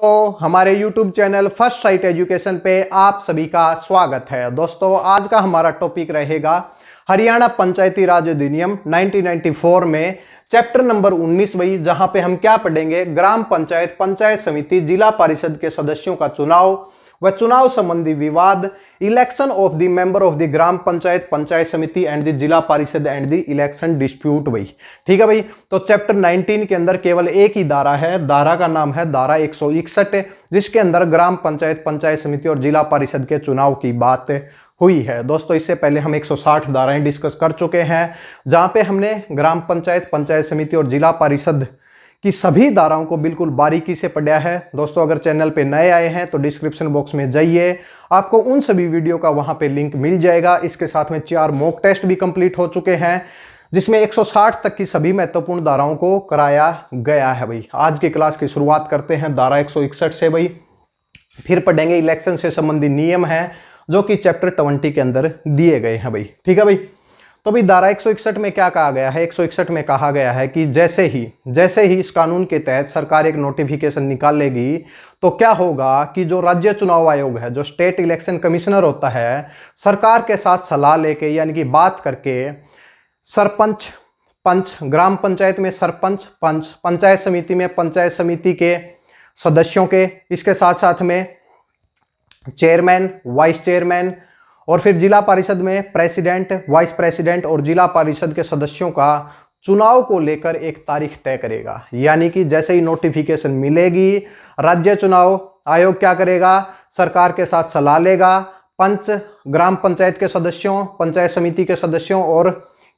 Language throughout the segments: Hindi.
तो हमारे YouTube channel first sight education पे आप सभी का स्वागत है। दोस्तों आज का हमारा टॉपिक रहेगा हरियाणा पंचायती राज अधिनियम 1994 में चैप्टर नंबर 19 वही, जहां पे हम क्या पढ़ेंगे, ग्राम पंचायत, पंचायत समिति, जिला परिषद के सदस्यों का चुनाव व चुनाव संबंधी विवाद, election of the member of the gram panchayat, panchayat samiti and the जिला परिषद एंड द इलेक्शन डिस्प्यूट भाई। ठीक है भाई। तो चैप्टर 19 के अंदर केवल एक ही धारा है, धारा का नाम है धारा 161, जिसके अंदर ग्राम पंचायत, पंचायत समिति और जिला परिषद के चुनाव की बात हुई है। दोस्तों इससे पहले हम 160 धाराएं डिस्कस कर चुके हैं, जहां पे हमने ग्राम पंचायत, पंचायत समिति और जिला परिषद कि सभी धाराओं को बिल्कुल बारीकी से पढ़ा है। दोस्तों अगर चैनल पे नए आए हैं तो डिस्क्रिप्शन बॉक्स में जाइए, आपको उन सभी वीडियो का वहां पे लिंक मिल जाएगा। इसके साथ में 4 मॉक टेस्ट भी कंप्लीट हो चुके हैं, जिसमें 160 तक की सभी महत्वपूर्ण धाराओं को कराया गया है भाई। आज की क्लास की शुरुआत करते हैं धारा 161 से भाई, फिर पढ़ेंगे इलेक्शन से संबंधित नियम है जो कि चैप्टर 20 के अंदर दिए गए हैं भाई। ठीक है भाई। तो भाई धारा 161 में क्या कहा गया है, 161 में कहा गया है कि जैसे ही इस कानून के तहत सरकार एक नोटिफिकेशन निकालेगी तो क्या होगा कि जो राज्य चुनाव आयोग है, जो स्टेट इलेक्शन कमिश्नर होता है, सरकार के साथ सलाह लेके यानी कि बात करके सरपंच, पंच, ग्राम पंचायत में सरपंच, पंच, पंचायत समिति में पंचायत समिति के सदस्यों के, इसके साथ साथ में चेयरमैन, वाइस चेयरमैन और फिर जिला परिषद में प्रेसिडेंट, वाइस प्रेसिडेंट और जिला परिषद के सदस्यों का चुनाव को लेकर एक तारीख तय करेगा। यानी कि जैसे ही नोटिफिकेशन मिलेगी, राज्य चुनाव आयोग क्या करेगा, सरकार के साथ सलाह लेगा, पंच, ग्राम पंचायत के सदस्यों, पंचायत समिति के सदस्यों और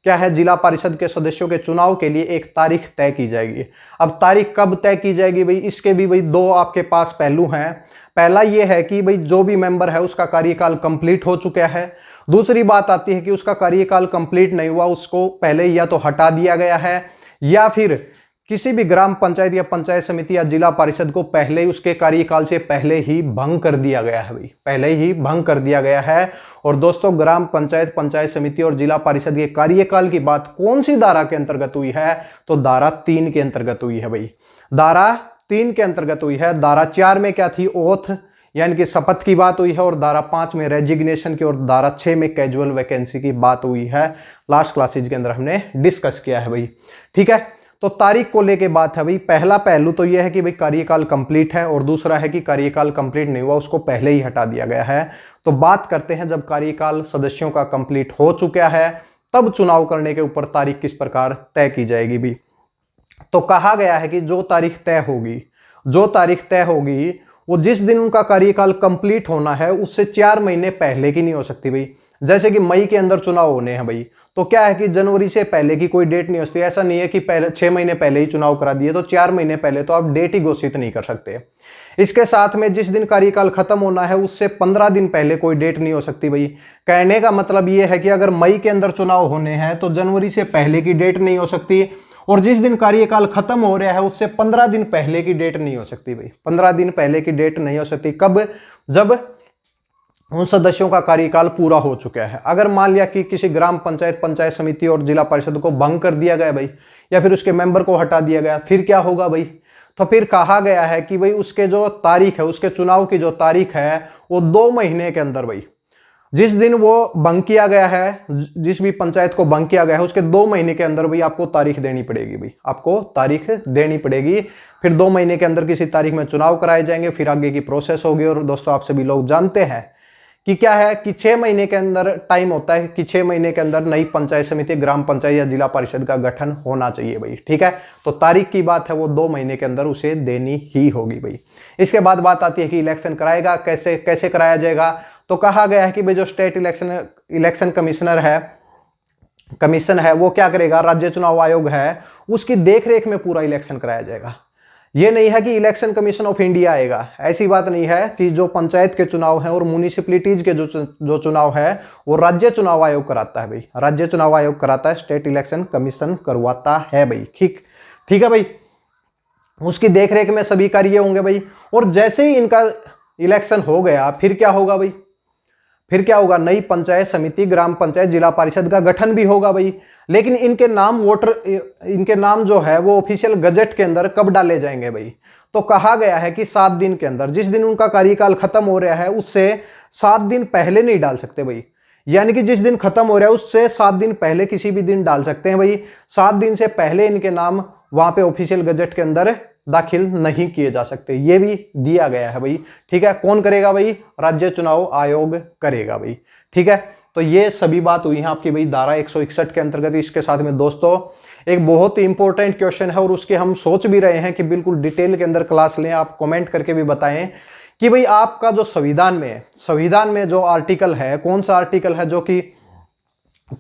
क्या है, जिला परिषद के सदस्यों के चुनाव के लिए एक तारीख तय की जाएगी। अब तारीख कब तय की जाएगी भाई, इसके भी भाई 2 आपके पास पहलू हैं। पहला ये है कि भाई जो भी मेंबर है उसका कार्यकाल कंप्लीट हो चुका है। दूसरी बात आती है कि उसका कार्यकाल कंप्लीट नहीं हुआ, उसको पहले या तो हटा दिया गया है या फिर किसी भी ग्राम पंचायत या पंचायत समिति या जिला परिषद को पहले ही उसके कार्यकाल से पहले ही भंग कर दिया गया है भाई, पहले ही भंग कर दिया गया है। और दोस्तों ग्राम पंचायत, पंचायत समिति और जिला परिषद के कार्यकाल की बात कौन सी धारा के अंतर्गत हुई है, तो धारा 3 के अंतर्गत हुई है भाई। धारा 3 के अंतर्गत हुई है। धारा 4 में क्या थी, ओथ यानी कि शपथ की बात हुई है, और धारा 5 में रेजिग्नेशन की, और धारा 6 में कैजुअल वैकेंसी की बात हुई है। लास्ट क्लासेज के अंदर हमने डिस्कस किया है भाई। ठीक है। तो तारीख को लेके बात है भाई। पहला पहलू तो यह है कि भाई कार्यकाल कंप्लीट है, और दूसरा है कि कार्यकाल कंप्लीट नहीं हुआ, उसको पहले ही हटा दिया गया है। तो बात करते हैं जब कार्यकाल सदस्यों का कंप्लीट हो चुका है तब चुनाव करने के ऊपर तारीख किस प्रकार तय की जाएगी भी। तो कहा गया है कि जो तारीख तय होगी वो जिस दिन उनका कार्यकाल कंप्लीट होना है उससे 4 महीने पहले की नहीं हो सकती भाई। जैसे कि मई के अंदर चुनाव होने हैं भाई, तो क्या है कि जनवरी से पहले की कोई डेट नहीं हो सकती। ऐसा नहीं है कि पहले 6 महीने पहले ही चुनाव करा दिए तो 4 महीने पहले तो आप डेट ही घोषित नहीं कर सकते। इसके साथ में जिस दिन कार्यकाल खत्म होना है उससे 15 दिन पहले कोई डेट नहीं हो सकती भाई। कहने का मतलब ये है कि अगर मई के अंदर चुनाव होने हैं तो जनवरी से पहले की डेट नहीं हो सकती, और जिस दिन कार्यकाल खत्म हो रहा है उससे 15 दिन पहले की डेट नहीं हो सकती भाई। 15 दिन पहले की डेट नहीं हो सकती। कब? जब उन सदस्यों का कार्यकाल पूरा हो चुका है। अगर मान लिया कि किसी ग्राम पंचायत, पंचायत समिति और जिला परिषद को भंग कर दिया गया भाई, या फिर उसके मेंबर को हटा दिया गया, फिर क्या होगा भाई? तो फिर कहा गया है कि भाई उसके जो तारीख है, उसके चुनाव की जो तारीख है वो 2 महीने के अंदर भाई, जिस दिन वो भंग किया गया है, जिस भी पंचायत को भंग किया गया है उसके 2 महीने के अंदर भाई आपको तारीख देनी पड़ेगी भाई, आपको तारीख देनी पड़ेगी। फिर 2 महीने के अंदर किसी तारीख में चुनाव कराए जाएंगे, फिर आगे की प्रोसेस होगी। और दोस्तों आप सभी लोग जानते हैं कि क्या है कि 6 महीने के अंदर टाइम होता है कि 6 महीने के अंदर नई पंचायत समिति, ग्राम पंचायत या जिला परिषद का गठन होना चाहिए भाई। ठीक है। तो तारीख की बात है वो 2 महीने के अंदर उसे देनी ही होगी भाई। इसके बाद बात आती है कि इलेक्शन कराएगा कैसे कराया जाएगा। तो कहा गया है कि भाई जो स्टेट इलेक्शन कमीशन है वो क्या करेगा, राज्य चुनाव आयोग है उसकी देखरेख में पूरा इलेक्शन कराया जाएगा। ये नहीं है कि इलेक्शन कमीशन ऑफ इंडिया आएगा, ऐसी बात नहीं है कि जो पंचायत के चुनाव हैं और म्यूनिसिपैलिटीज के जो चुनाव है वो राज्य चुनाव आयोग कराता है भाई। राज्य चुनाव आयोग कराता है, स्टेट इलेक्शन कमीशन करवाता है भाई। ठीक है भाई। उसकी देखरेख में सभी कार्य होंगे भाई। और जैसे ही इनका इलेक्शन हो गया फिर क्या होगा भाई, फिर क्या होगा, नई पंचायत समिति, ग्राम पंचायत, जिला परिषद का गठन भी होगा भाई। लेकिन इनके नाम जो है वो ऑफिशियल गजट के अंदर कब डाले जाएंगे भाई, तो कहा गया है कि 7 दिन के अंदर, जिस दिन उनका कार्यकाल खत्म हो रहा है उससे 7 दिन पहले नहीं डाल सकते भाई। यानी कि जिस दिन खत्म हो रहा है उससे 7 दिन पहले किसी भी दिन डाल सकते हैं भाई। 7 दिन से पहले इनके नाम वहां पे ऑफिशियल गजट के अंदर दाखिल नहीं किए जा सकते, ये भी दिया गया है भाई। ठीक है, कौन करेगा भाई? राज्य चुनाव आयोग करेगा भाई। ठीक है, तो ये सभी बात हुई है आपकी भाई धारा 161 के अंतर्गत। इसके साथ में दोस्तों एक बहुत ही इंपॉर्टेंट क्वेश्चन है और उसके हम सोच भी रहे हैं कि बिल्कुल डिटेल के अंदर क्लास लें। आप कमेंट करके भी बताएं कि भाई आपका जो संविधान में जो आर्टिकल है, कौन सा आर्टिकल है जो कि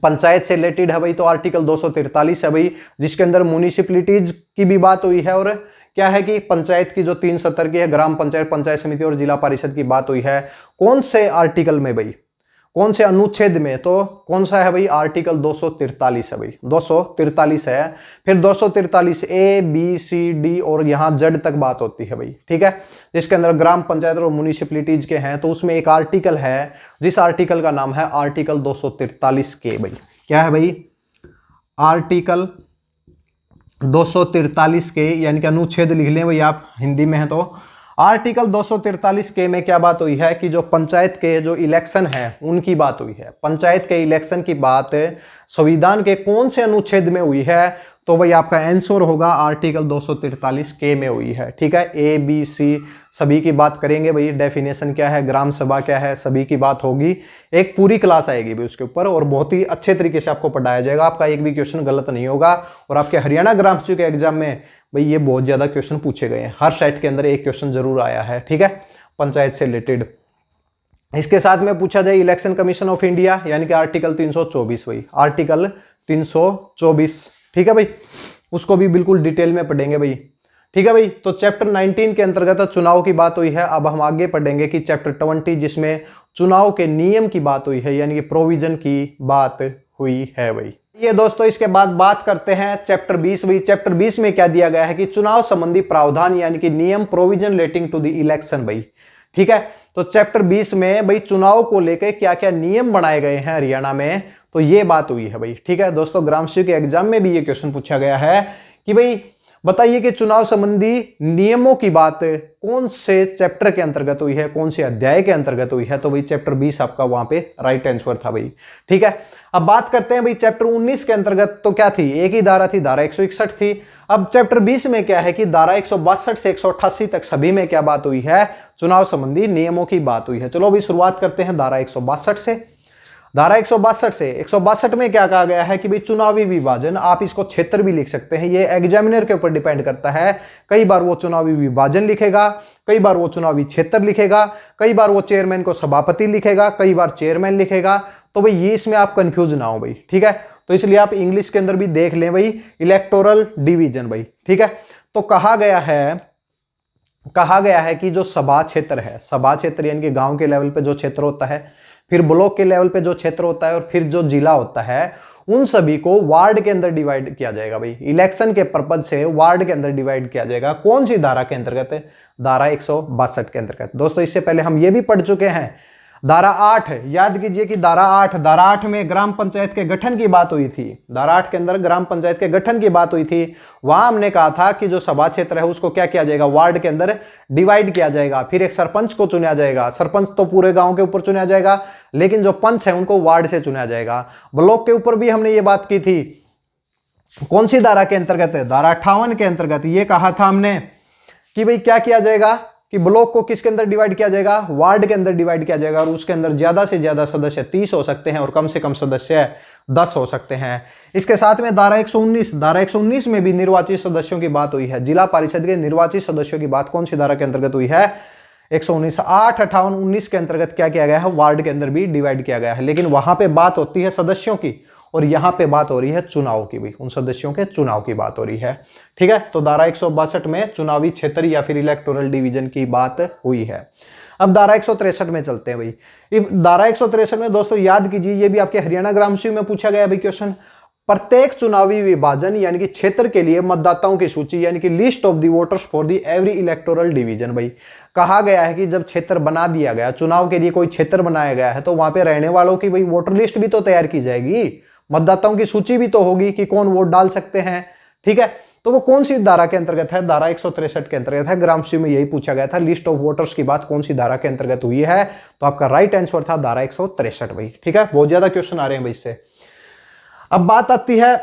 पंचायत से रिलेटेड है भाई? तो आर्टिकल 243 है भाई, जिसके अंदर म्यूनिसिपैलिटीज की भी बात हुई है और क्या है कि पंचायत की जो 3 स्तर की है, ग्राम पंचायत, पंचायत समिति और जिला परिषद की बात हुई है। कौन से आर्टिकल में भाई? कौन से अनुच्छेद में? तो कौन सा है भाई? आर्टिकल 243 है भाई, 243 है। फिर 243 ए बी सी डी और यहां जेड तक बात होती है भाई। ठीक है, जिसके अंदर ग्राम पंचायत और म्यूनिसिपैलिटीज के हैं, तो उसमें एक आर्टिकल है जिस आर्टिकल का नाम है आर्टिकल 243 के भाई। क्या है भाई? आर्टिकल 243 के, यानी कि अनुच्छेद लिख लें भाई आप, हिंदी में है तो। आर्टिकल 243 के में क्या बात हुई है कि जो पंचायत के जो इलेक्शन है उनकी बात हुई है। पंचायत के इलेक्शन की बात संविधान के कौन से अनुच्छेद में हुई है? तो भाई आपका आंसर होगा आर्टिकल 243 के में हुई है। ठीक है, ए बी सी सभी की बात करेंगे भाई। डेफिनेशन क्या है, ग्राम सभा क्या है, सभी की बात होगी। एक पूरी क्लास आएगी भाई उसके ऊपर और बहुत ही अच्छे तरीके से आपको पढ़ाया जाएगा। आपका एक भी क्वेश्चन गलत नहीं होगा। और आपके हरियाणा ग्राम सभा के एग्जाम में भाई ये बहुत ज्यादा क्वेश्चन पूछे गए हैं, हर सेट के अंदर एक क्वेश्चन जरूर आया है। ठीक है, पंचायत से रिलेटेड। इसके साथ में पूछा जाए इलेक्शन कमीशन ऑफ इंडिया, यानी कि आर्टिकल 324 भाई, आर्टिकल 324। ठीक है भाई, उसको भी बिल्कुल डिटेल में पढ़ेंगे भाई। ठीक है भाई, तो चैप्टर 19 के अंतर्गत चुनाव की बात हुई है। अब हम आगे पढ़ेंगे कि चैप्टर 20 जिसमें चुनाव के नियम की बात हुई है, यानी कि प्रोविजन की बात हुई है भाई। ये दोस्तों इसके बाद बात करते हैं चैप्टर 20 भाई। चैप्टर 20 में क्या दिया गया है कि चुनाव संबंधी प्रावधान, यानी कि नियम, provision relating to the election भाई। ठीक है, तो चैप्टर 20 में भाई चुनाव को लेकर क्या क्या नियम बनाए गए हैं हरियाणा में, तो ये बात हुई है भाई। ठीक है दोस्तों, ग्राम सेवक के एग्जाम में भी ये क्वेश्चन पूछा गया है कि भाई बताइए कि चुनाव संबंधी नियमों की बात कौन से चैप्टर के अंतर्गत हुई है, कौन से अध्याय के अंतर्गत हुई है? तो भाई चैप्टर 20 आपका वहां पे राइट आंसर था भाई। ठीक है, अब बात करते हैं भाई चैप्टर 19 के अंतर्गत। तो क्या थी? एक ही धारा थी, धारा 161 थी। अब चैप्टर 20 में क्या है कि धारा 162 से 188 तक सभी में क्या बात हुई है? चुनाव संबंधी नियमों की बात हुई है। चलो भाई शुरुआत करते हैं धारा 162 से। धारा 162 में क्या कहा गया है कि भाई चुनावी विभाजन, आप इसको क्षेत्र भी लिख सकते हैं, ये एग्जामिनर के ऊपर डिपेंड करता है। कई बार वो चुनावी विभाजन लिखेगा, कई बार वो चुनावी क्षेत्र लिखेगा, कई बार वो चेयरमैन को सभापति लिखेगा, कई बार चेयरमैन लिखेगा। तो भाई ये इसमें आप कंफ्यूज ना हो भाई। ठीक है, तो इसलिए आप इंग्लिश के अंदर भी देख लें भाई, इलेक्टोरल डिवीजन भाई। ठीक है, तो कहा गया है कि जो सभा क्षेत्र है, सभा क्षेत्र यानी कि गांव के लेवल पे जो क्षेत्र होता है, फिर ब्लॉक के लेवल पे जो क्षेत्र होता है और फिर जो जिला होता है, उन सभी को वार्ड के अंदर डिवाइड किया जाएगा भाई। इलेक्शन के पर्पज से वार्ड के अंदर डिवाइड किया जाएगा। कौन सी धारा के अंतर्गत? धारा 162 के अंतर्गत। दोस्तों इससे पहले हम ये भी पढ़ चुके हैं धारा 8, याद कीजिए कि धारा 8 में ग्राम पंचायत के गठन की बात हुई थी। धारा 8 के अंदर ग्राम पंचायत के गठन की बात हुई थी। वहां हमने कहा था कि जो सभा क्षेत्र है उसको क्या किया जाएगा? वार्ड के अंदर डिवाइड किया जाएगा। फिर एक सरपंच को चुना जाएगा। सरपंच तो पूरे गांव के ऊपर चुना जाएगा, लेकिन जो पंच है उनको वार्ड से चुना जाएगा। ब्लॉक के ऊपर भी हमने ये बात की थी। कौन सी धारा के अंतर्गत? धारा 58 के अंतर्गत ये कहा था हमने कि भाई क्या किया जाएगा कि ब्लॉक को किसके अंदर डिवाइड किया जाएगा? वार्ड के अंदर डिवाइड किया जाएगा। और उसके अंदर ज्यादा से ज्यादा सदस्य 30 हो सकते हैं और कम से कम सदस्य 10 हो सकते हैं। इसके साथ में धारा 119 में भी निर्वाचित सदस्यों की बात हुई है। जिला परिषद के निर्वाचित सदस्यों की बात कौन सी धारा के अंतर्गत हुई है? 119, 8, 58, 19 के अंतर्गत क्या किया गया है? वार्ड के अंदर भी डिवाइड किया गया है। लेकिन वहां पे बात होती है सदस्यों की और यहां पे बात हो रही है चुनाव की भी, उन सदस्यों के चुनाव की बात हो रही है। ठीक है, तो धारा 162 में चुनावी क्षेत्र या फिर इलेक्टोरल डिवीजन की बात हुई है। अब धारा 163 में चलते हैं भाई। धारा 163 में दोस्तों याद कीजिए, ये भी आपके हरियाणा ग्राम सेवक में पूछा गया भाई क्वेश्चन। प्रत्येक चुनावी विभाजन यानी कि क्षेत्र के लिए मतदाताओं की सूची, यानी कि list of the voters for the every electoral division भाई। कहा गया है कि जब क्षेत्र बना दिया गया, चुनाव के लिए कोई क्षेत्र बनाया गया है, तो वहां पे रहने वालों की भाई वोटर लिस्ट भी तो तैयार की जाएगी, मतदाताओं की सूची भी तो होगी कि कौन वोट डाल सकते हैं। ठीक है, तो वो कौन सी धारा के अंतर्गत है? धारा 163 के अंतर्गत है। ग्रामस्यू में यही पूछा गया था, लिस्ट ऑफ वोटर्स की बात कौन सी धारा के अंतर्गत हुई है? तो आपका राइट आंसर था धारा 163 भाई। ठीक है, बहुत ज्यादा क्वेश्चन आ रहे हैं भाई इससे। अब बात आती है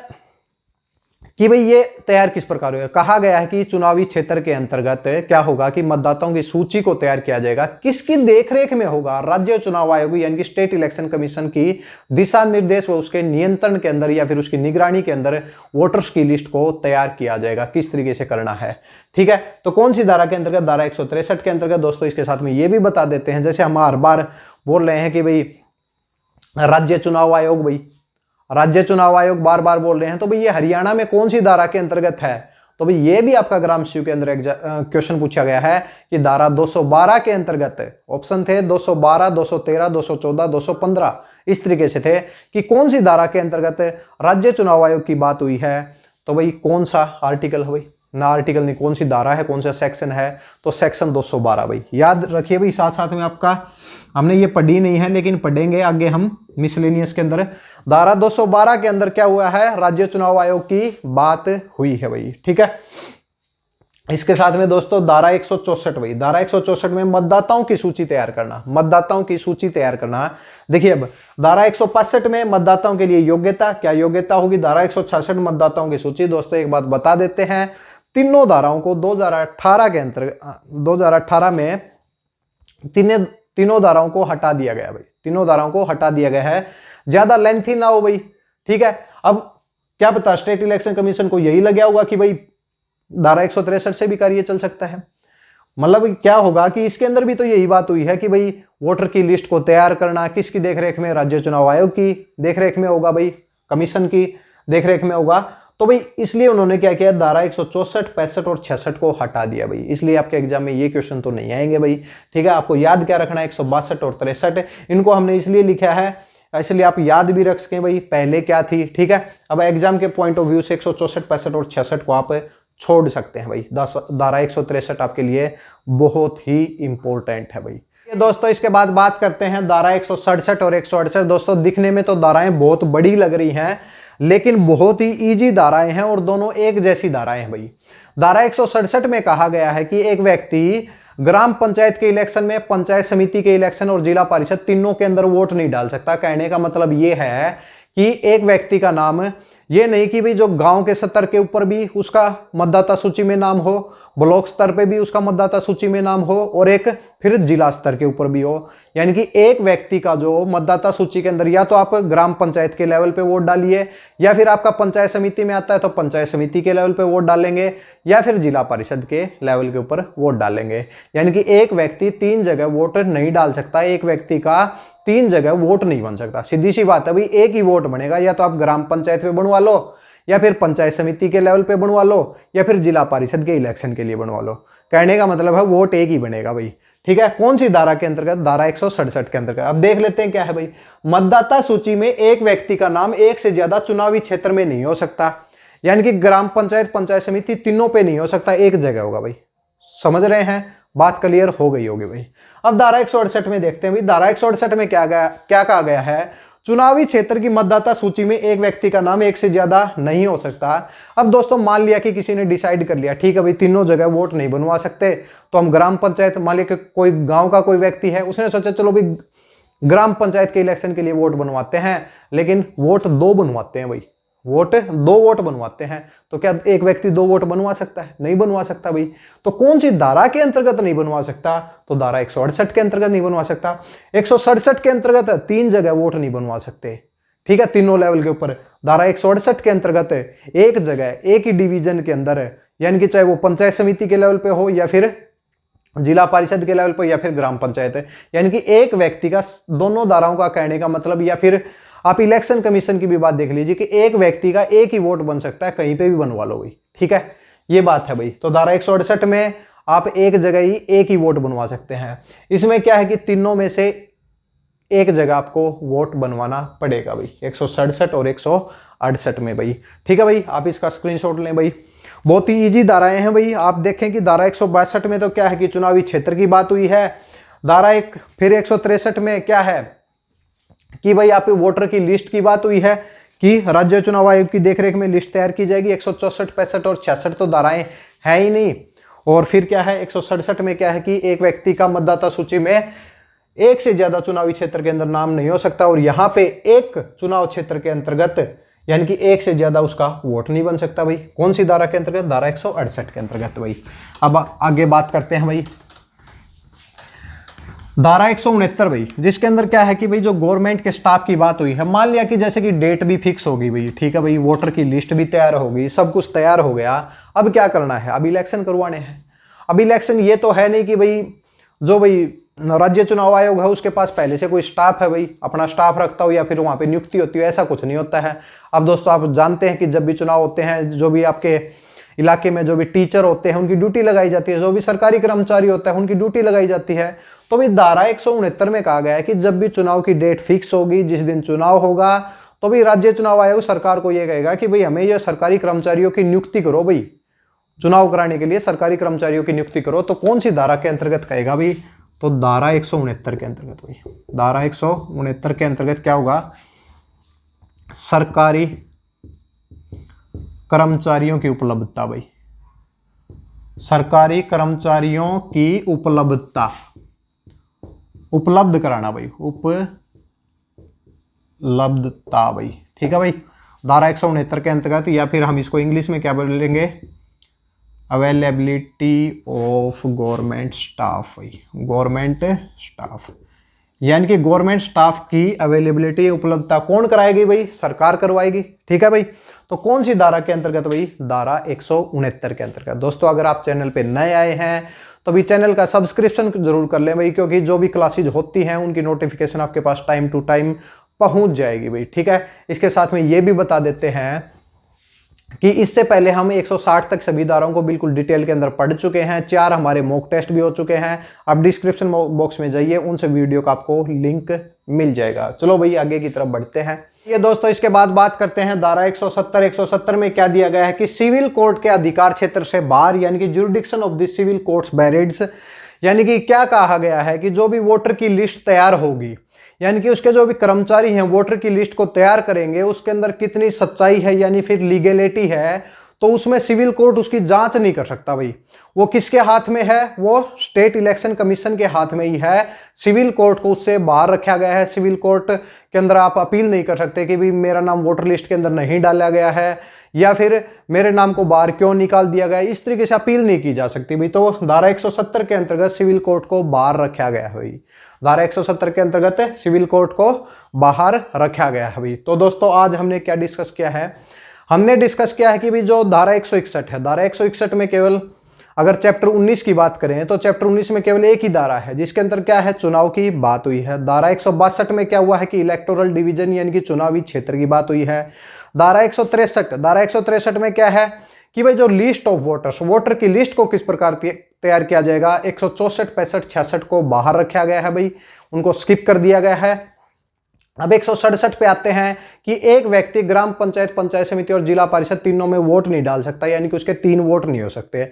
कि भाई ये तैयार किस प्रकार होगा। कहा गया है कि चुनावी क्षेत्र के अंतर्गत क्या होगा कि मतदाताओं की सूची को तैयार किया जाएगा। किसकी देखरेख में होगा? राज्य चुनाव आयोग यानी कि स्टेट इलेक्शन कमीशन की दिशा निर्देश व उसके नियंत्रण के अंदर या फिर उसकी निगरानी के अंदर वोटर्स की लिस्ट को तैयार किया जाएगा। किस तरीके से करना है, ठीक है। तो कौन सी धारा के अंतर्गत? धारा 163 के अंतर्गत। दोस्तों इसके साथ में ये भी बता देते हैं, जैसे हम हर बार बोल रहे हैं कि भाई राज्य चुनाव आयोग, भाई राज्य चुनाव आयोग बार बार बोल रहे हैं, तो भाई ये हरियाणा में कौन सी धारा के अंतर्गत है? तो भाई ये भी आपका ग्रामस्यू के अंदर क्वेश्चन पूछा गया है कि धारा 212 के अंतर्गत। ऑप्शन थे 212, 213, 214, 215, इस तरीके से थे कि कौन सी धारा के अंतर्गत राज्य चुनाव आयोग की बात हुई है। तो भाई कौन सा आर्टिकल है भाई? ना आर्टिकल नहीं, कौन सी धारा है, कौन सा सेक्शन है? तो सेक्शन 212 भाई। याद रखिए भाई, साथ साथ में आपका हमने ये पढ़ी नहीं है लेकिन पढ़ेंगे आगे हम मिसलेनियस के अंदर। धारा 212 के अंदर क्या हुआ है? राज्य चुनाव आयोग की बात हुई है भाई। ठीक है, इसके साथ में दोस्तों धारा 164 भाई। धारा 164 में मतदाताओं की सूची तैयार करना, मतदाताओं की सूची तैयार करना। देखिए अब धारा 165 में मतदाताओं के लिए योग्यता, क्या योग्यता होगी? धारा 166 मतदाताओं की सूची। दोस्तों एक बात बता देते हैं, तीनों धाराओं को 2018 के अंतर्गत 2018 में तीनों धाराओं को हटा दिया गया भाई। तीनों धाराओं को हटा दिया गया है, ज्यादा लेंथी ना हो भाई। ठीक है, अब क्या पता स्टेट इलेक्शन कमीशन को यही लगा होगा कि भाई धारा 163 से भी कार्य चल सकता है। मतलब क्या होगा कि इसके अंदर भी तो यही बात हुई है कि भाई वोटर की लिस्ट को तैयार करना किसकी देखरेख में? राज्य चुनाव आयोग की देखरेख में होगा भाई, कमीशन की देखरेख में होगा। तो भाई इसलिए उन्होंने क्या किया? धारा 164, 65 और 66 को हटा दिया भाई। इसलिए आपके एग्जाम में ये क्वेश्चन तो नहीं आएंगे भाई। ठीक है, आपको याद क्या रखना है? 162 और 63 इनको हमने इसलिए लिखा है, इसलिए आप याद भी रख सकें भाई पहले क्या थी। ठीक है, अब एग्जाम के पॉइंट ऑफ व्यू से 164, 65 और 66 को आप छोड़ सकते हैं भाई। धारा 163 आपके लिए बहुत ही इंपॉर्टेंट है भाई। दोस्तों इसके बाद बात करते हैं धारा 167 और 168। दोस्तों दिखने में तो धाराएं बहुत बड़ी लग रही हैं लेकिन बहुत ही इजी धाराएं हैं और दोनों एक जैसी धाराएं हैं भाई। धारा 167 में कहा गया है कि एक व्यक्ति ग्राम पंचायत के इलेक्शन में, पंचायत समिति के इलेक्शन और जिला परिषद तीनों के अंदर वोट नहीं डाल सकता। कहने का मतलब यह है कि एक व्यक्ति का नाम, ये नहीं कि भाई जो गांव के स्तर के ऊपर भी उसका मतदाता सूची में नाम हो, ब्लॉक स्तर पे भी उसका मतदाता सूची में नाम हो और एक फिर जिला स्तर के ऊपर भी हो। यानी कि एक व्यक्ति का जो मतदाता सूची के अंदर, या तो आप ग्राम पंचायत के लेवल पे वोट डालिए या फिर आपका पंचायत समिति में आता है तो पंचायत समिति के लेवल पे वोट डालेंगे या फिर जिला परिषद के लेवल के ऊपर वोट डालेंगे। यानी कि एक व्यक्ति 3 जगह वोट नहीं डाल सकता, एक व्यक्ति का 3 जगह वोट नहीं बन सकता। सीधी सी बात है भाई, एक ही वोट बनेगा, या तो आप ग्राम पंचायत पे बनवा लो या फिर पंचायत समिति के लेवल पे बनवा लो या फिर जिला परिषद के इलेक्शन के लिए बनवा लो। कहने का मतलब है वोट एक ही बनेगा भाई। ठीक है, कौन सी धारा के अंतर्गत? धारा 167 के अंतर्गत। अब देख लेते हैं क्या है भाई। मतदाता सूची में एक व्यक्ति का नाम एक से ज्यादा चुनावी क्षेत्र में नहीं हो सकता, यानी कि ग्राम पंचायत, पंचायत समिति तीनों पे नहीं हो सकता, एक जगह होगा भाई। समझ रहे हैं? बात क्लियर हो गई होगी भाई। अब धारा 168 में देखते हैं भाई। धारा 168 में क्या कहा गया है? चुनावी क्षेत्र की मतदाता सूची में एक व्यक्ति का नाम एक से ज्यादा नहीं हो सकता। अब दोस्तों मान लिया कि किसी ने डिसाइड कर लिया, ठीक है भाई तीनों जगह वोट नहीं बनवा सकते, तो हम ग्राम पंचायत, मान लिया कि कोई गांव का कोई व्यक्ति है, उसने सोचा चलो भाई ग्राम पंचायत के इलेक्शन के लिए वोट बनवाते हैं, लेकिन वोट 2 बनवाते हैं भाई, वोट 2 वोट बनवाते हैं। तो क्या एक व्यक्ति 2 वोट बनवा सकता है? नहीं बनवा सकता भाई। तो कौन सी धारा के अंतर्गत नहीं बनवा सकता? तो धारा 168 के अंतर्गत नहीं बनवा सकता। 167 के अंतर्गत 3 जगह वोट नहीं बनवा सकते। ठीक है, तीनों लेवल के ऊपर। धारा 168 के अंतर्गत एक जगह, एक ही डिवीजन के अंदर, यानी कि चाहे वो पंचायत समिति के लेवल पे हो या फिर जिला परिषद के लेवल पर या फिर ग्राम पंचायत, यानी कि एक व्यक्ति का, दोनों धाराओं का कहने का मतलब, या फिर आप इलेक्शन कमीशन की भी बात देख लीजिए कि एक व्यक्ति का एक ही वोट बन सकता है, कहीं पे भी बनवा लो भाई। ठीक है, ये बात है भाई। तो धारा 168 में आप एक जगह ही एक ही वोट बनवा सकते हैं। इसमें क्या है कि तीनों में से एक जगह आपको वोट बनवाना पड़ेगा भाई, 167 और 168 में भाई। ठीक है भाई, आप इसका स्क्रीनशॉट लें भाई। बहुत ही इजी धाराएं हैं भाई। आप देखें कि धारा 162 में तो क्या है कि चुनावी क्षेत्र की बात हुई है। धारा फिर 163 में क्या है कि भाई आप वोटर की लिस्ट की बात हुई है। कि राज्य चुनाव आयोग की देखरेख में लिस्ट तैयार की जाएगी। 164, 65 और 66 तो धाराएं है ही नहीं। और फिर क्या है 167 में क्या है कि एक व्यक्ति का मतदाता सूची में एक से ज्यादा चुनावी क्षेत्र के अंदर नाम नहीं हो सकता, और यहां पे एक चुनाव क्षेत्र के अंतर्गत यानी कि एक से ज्यादा उसका वोट नहीं बन सकता भाई। कौन सी धारा के अंतर्गत? धारा 168 के अंतर्गत भाई। अब आगे बात करते हैं भाई धारा 169 भाई, जिसके अंदर क्या है कि भाई जो गवर्नमेंट के स्टाफ की बात हुई है, मान लिया कि जैसे कि डेट भी फिक्स होगी भाई, ठीक है भाई, वोटर की लिस्ट भी तैयार होगी, सब कुछ तैयार हो गया, अब क्या करना है? अब इलेक्शन करवाने हैं। अब इलेक्शन ये तो है नहीं कि भाई जो भाई राज्य चुनाव आयोग है उसके पास पहले से कोई स्टाफ है भाई, अपना स्टाफ रखता हो या फिर वहां पे नियुक्ति होती है, ऐसा कुछ नहीं होता है। अब दोस्तों आप जानते हैं कि जब भी चुनाव होते हैं, जो भी आपके इलाके में जो भी टीचर होते हैं उनकी ड्यूटी लगाई जाती है, जो भी सरकारी कर्मचारी होता है उनकी ड्यूटी लगाई जाती है। तो भी धारा 169 में कहा गया है कि जब भी चुनाव की डेट फिक्स होगी, जिस दिन चुनाव होगा, तो भी राज्य चुनाव आयोग सरकार को यह कहेगा कि भाई हमें ये सरकारी कर्मचारियों की नियुक्ति करो भाई, चुनाव कराने के लिए सरकारी कर्मचारियों की नियुक्ति करो। तो कौन सी धारा के अंतर्गत कहेगा भाई? तो धारा 169 के अंतर्गत भाई। धारा 169 के अंतर्गत क्या होगा? सरकारी कर्मचारियों की उपलब्धता भाई, सरकारी कर्मचारियों की उपलब्धता, उपलब्ध कराना भाई, उपलब्धता भाई, ठीक है भाई। धारा 169 के अंतर्गत, या फिर हम इसको इंग्लिश में क्या बोलेंगे? अवेलेबिलिटी ऑफ गवर्नमेंट स्टाफ भाई, गवर्नमेंट स्टाफ, यानी कि गवर्नमेंट स्टाफ की अवेलेबिलिटी, उपलब्धता कौन कराएगी भाई? सरकार करवाएगी, ठीक है भाई। तो कौन सी धारा के अंतर्गत भाई? धारा 169 के अंतर्गत। दोस्तों अगर आप चैनल पे नए आए हैं तो भी चैनल का सब्सक्रिप्शन जरूर कर लें भाई, क्योंकि जो भी क्लासेज होती हैं उनकी नोटिफिकेशन आपके पास टाइम टू टाइम पहुंच जाएगी भाई, ठीक है। इसके साथ में ये भी बता देते हैं कि इससे पहले हम 160 तक सभी धाराओं को बिल्कुल डिटेल के अंदर पढ़ चुके हैं, 4 हमारे मॉक टेस्ट भी हो चुके हैं। आप डिस्क्रिप्शन बॉक्स में जाइए, उनसे वीडियो का आपको लिंक मिल जाएगा। चलो भाई आगे की तरफ बढ़ते हैं। ये दोस्तों इसके बाद बात करते हैं धारा 170 में क्या दिया गया है कि सिविल कोर्ट के अधिकार क्षेत्र से बाहर, यानी कि jurisdiction of the civil courts barred, यानी कि क्या कहा गया है कि जो भी वोटर की लिस्ट तैयार होगी, यानी कि उसके जो भी कर्मचारी हैं वोटर की लिस्ट को तैयार करेंगे, उसके अंदर कितनी सच्चाई है यानी फिर लीगलिटी है, तो उसमें सिविल कोर्ट उसकी जांच नहीं कर सकता भाई। वो किसके हाथ में है? वो स्टेट इलेक्शन कमीशन के हाथ में ही है। सिविल कोर्ट को उससे बाहर रखा गया है। सिविल कोर्ट के अंदर आप अपील नहीं कर सकते कि भाई मेरा नाम वोटर लिस्ट के अंदर नहीं डाला गया है, या फिर मेरे नाम को बाहर क्यों निकाल दिया गया, इस तरीके से अपील नहीं की जा सकती भाई। तो धारा 170 के अंतर्गत सिविल कोर्ट को बाहर रखा गया है भाई। धारा 170 के अंतर्गत सिविल कोर्ट को बाहर रखा गया है भाई। तो दोस्तों आज हमने क्या डिस्कस किया है? हमने डिस्कस किया है कि भाई जो धारा 161 है, धारा 161 में केवल अगर चैप्टर 19 की बात करें तो चैप्टर 19 में केवल एक ही धारा है जिसके अंदर क्या है? चुनाव की बात हुई है। धारा 162 में क्या हुआ है कि इलेक्टोरल डिवीजन यानी कि चुनावी क्षेत्र की बात हुई है। धारा 163 में क्या है कि भाई जो लिस्ट ऑफ वोटर्स, वोटर की लिस्ट को किस प्रकार तैयार किया जाएगा, 164, 65, 66 को बाहर रखा गया है भाई, उनको स्किप कर दिया गया है। अब 167 पे आते हैं कि एक व्यक्ति ग्राम पंचायत, पंचायत समिति और जिला परिषद तीनों में वोट नहीं डाल सकता, यानी कि उसके 3 वोट नहीं हो सकते।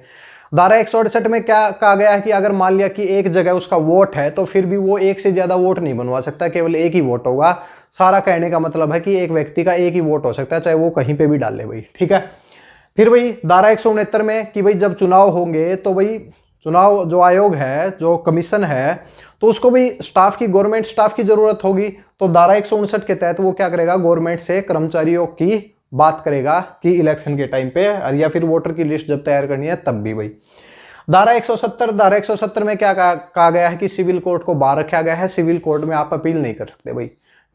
धारा 168 में क्या कहा गया है कि अगर मान लिया कि एक जगह उसका वोट है तो फिर भी वो एक से ज्यादा वोट नहीं बनवा सकता, केवल एक ही वोट होगा। सारा कहने का मतलब है कि एक व्यक्ति का एक ही वोट हो सकता है, चाहे वो कहीं पे भी डाल ले भाई, ठीक है। फिर भाई धारा 169 में कि भाई जब चुनाव होंगे तो भाई चुनाव जो आयोग है, जो कमीशन है, तो उसको भी स्टाफ की, गवर्नमेंट स्टाफ की जरूरत होगी। तो धारा 159 के तहत वो क्या करेगा? गवर्नमेंट से कर्मचारियों की बात करेगा कि इलेक्शन के टाइम पे, या फिर वोटर की लिस्ट जब तैयार करनी है तब भी भाई। धारा 170 में क्या कहा गया है कि सिविल कोर्ट को बाहर रखा गया है, सिविल कोर्ट में आप अपील नहीं कर सकते भाई,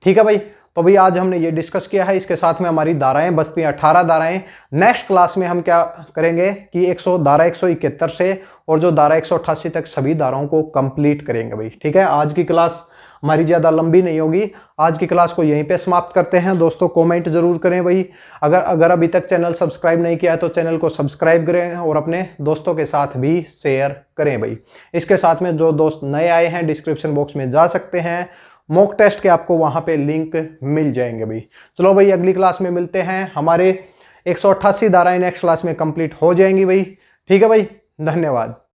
ठीक है भाई। तो भाई आज हमने ये डिस्कस किया है, इसके साथ में हमारी धाराएं बचती हैं 18 धाराएं। नेक्स्ट क्लास में हम क्या करेंगे कि धारा 171 से और जो धारा 188 तक सभी धाराओं को कंप्लीट करेंगे भाई, ठीक है। आज की क्लास हमारी ज़्यादा लंबी नहीं होगी, आज की क्लास को यहीं पे समाप्त करते हैं। दोस्तों कमेंट जरूर करें भाई, अगर अभी तक चैनल सब्सक्राइब नहीं किया है तो चैनल को सब्सक्राइब करें और अपने दोस्तों के साथ भी शेयर करें भाई। इसके साथ में जो दोस्त नए आए हैं डिस्क्रिप्शन बॉक्स में जा सकते हैं, मॉक टेस्ट के आपको वहां पे लिंक मिल जाएंगे भाई। चलो भाई अगली क्लास में मिलते हैं, हमारे 188 धाराएं नेक्स्ट क्लास में कंप्लीट हो जाएंगी भाई, ठीक है भाई। धन्यवाद।